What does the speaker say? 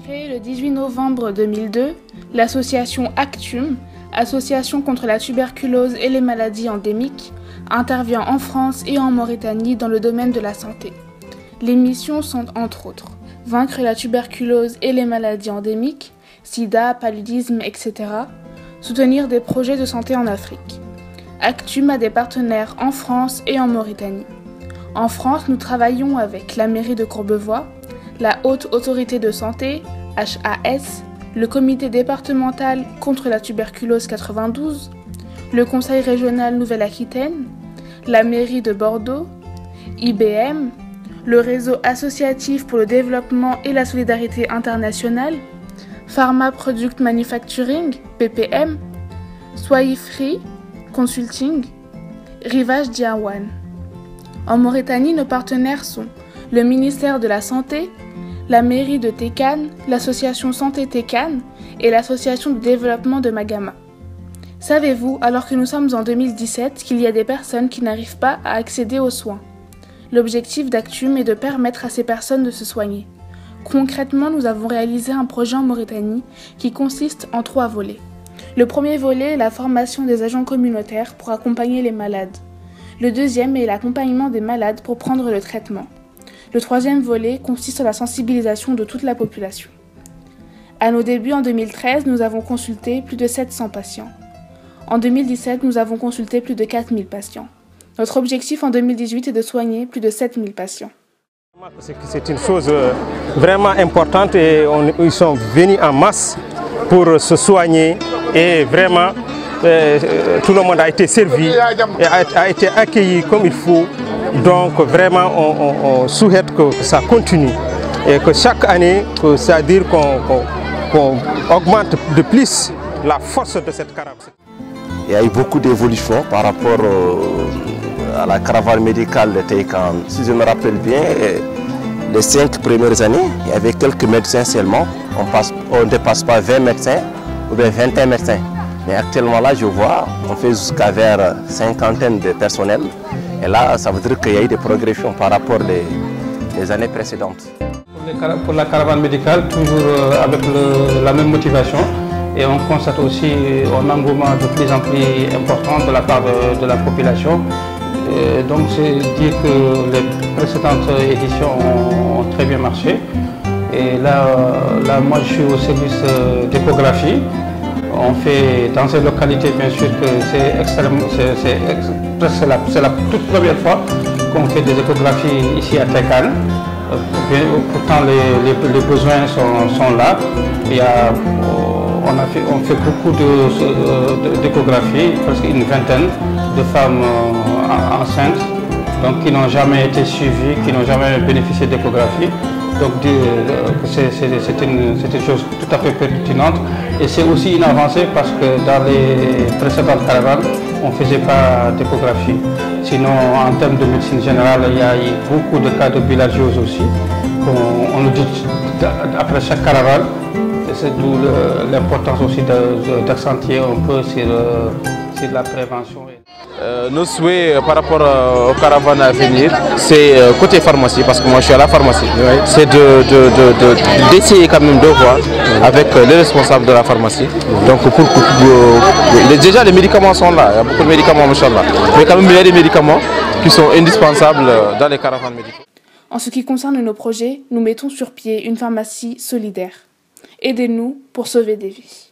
Créée le 18 novembre 2002, l'association Actum, Association contre la tuberculose et les maladies endémiques, intervient en France et en Mauritanie dans le domaine de la santé. Les missions sont entre autres vaincre la tuberculose et les maladies endémiques, sida, paludisme, etc., soutenir des projets de santé en Afrique. Actum a des partenaires en France et en Mauritanie. En France, nous travaillons avec la mairie de Courbevoie, la Haute Autorité de Santé, HAS, le Comité départemental contre la tuberculose 92, le Conseil régional Nouvelle-Aquitaine, la mairie de Bordeaux, IBM, le réseau associatif pour le développement et la solidarité internationale, Pharma Product Manufacturing, PPM, Soy Free Consulting, Rivage Diawan. En Mauritanie, nos partenaires sont le ministère de la Santé, la mairie de Tékane, l'association Santé Tékane et l'association de développement de Magama. Savez-vous, alors que nous sommes en 2017, qu'il y a des personnes qui n'arrivent pas à accéder aux soins? L'objectif d'Actum est de permettre à ces personnes de se soigner. Concrètement, nous avons réalisé un projet en Mauritanie qui consiste en 3 volets. Le premier volet est la formation des agents communautaires pour accompagner les malades. Le deuxième est l'accompagnement des malades pour prendre le traitement. Le troisième volet consiste en la sensibilisation de toute la population. À nos débuts, en 2013, nous avons consulté plus de 700 patients. En 2017, nous avons consulté plus de 4000 patients. Notre objectif en 2018 est de soigner plus de 7000 patients. C'est une chose vraiment importante et ils sont venus en masse pour se soigner et vraiment tout le monde a été servi et a été accueilli comme il faut. Donc vraiment on souhaite que ça continue et que chaque année, c'est-à-dire qu'on augmente de plus la force de cette caravane. Il y a eu beaucoup d'évolutions par rapport à la caravane médicale de Tékane. Si je me rappelle bien, les 5 premières années, il y avait quelques médecins seulement. On ne dépasse pas 20 médecins ou bien 21 médecins. Mais actuellement là, je vois, on fait jusqu'à vers 50 de personnel. Et là, ça veut dire qu'il y a eu des progressions par rapport aux années précédentes. Pour la caravane médicale, toujours avec la même motivation. Et on constate aussi un engouement de plus en plus important de la part de la population. Et donc c'est dire que les précédentes éditions ont très bien marché. Et là moi je suis au service d'échographie. On fait dans ces localités, bien sûr que c'est la toute première fois qu'on fait des échographies ici à Tékane. Pourtant les besoins sont là. On fait beaucoup d'échographies, presque une vingtaine de femmes enceintes, donc qui n'ont jamais été suivies, qui n'ont jamais bénéficié d'échographie. Donc c'est une chose tout à fait pertinente et c'est aussi une avancée parce que dans les précédentes caravanes, on ne faisait pas d'échographie. Sinon, en termes de médecine générale, il y a eu beaucoup de cas de bilharziose aussi. On le dit après chaque caravane. C'est d'où l'importance aussi d'accentuer un peu sur la prévention. Nos souhaits par rapport aux caravanes à venir, c'est côté pharmacie, parce que moi je suis à la pharmacie, c'est d'essayer quand même de voir avec les responsables de la pharmacie. Donc déjà les médicaments sont là, il y a beaucoup de médicaments, machallah. Mais quand même il y a des médicaments qui sont indispensables dans les caravanes médicales. En ce qui concerne nos projets, nous mettons sur pied une pharmacie solidaire. Aidez-nous pour sauver des vies.